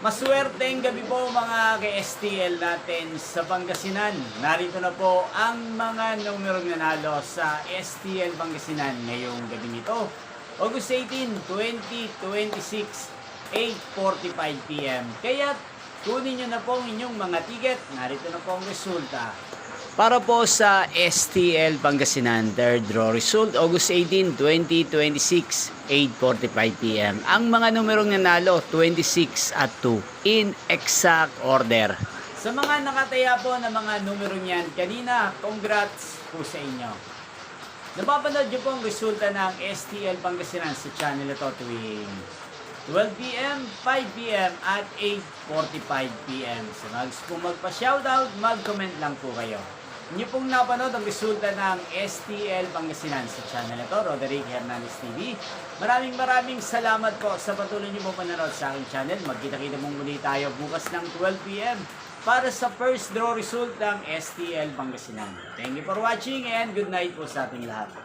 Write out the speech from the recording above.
Maswerteng gabi po mga ka-STL natin sa Pangasinan. Narito na po ang mga numerong nanalo sa STL Pangasinan ngayong gabi nito. August 18, 2026, 8:45 PM. Kaya kunin nyo na po ang inyong mga ticket. Narito na po ang resulta. Para po sa STL Pangasinan, third draw result, August 18, 2026, 8:45 PM. Ang mga numerong nanalo, 26 at 2, in exact order. Sa mga nakataya po na mga numero niyan, kanina, congrats po sa inyo. Napapanood nyo po ang resulta ng STL Pangasinan sa channel ito tuwing 12 PM, 5 PM at 8:45 PM. So kung magpa-shoutout, mag-comment lang po kayo. Inyo pong napanood ang resulta ng STL Pangasinan sa channel ito, Roderick Hernandez TV. Maraming salamat po sa patuloy niyo pong panonood sa aking channel. Magkita-kita mong muli tayo bukas ng 12 PM para sa first draw result ng STL Pangasinan. Thank you for watching and good night po sa ating lahat.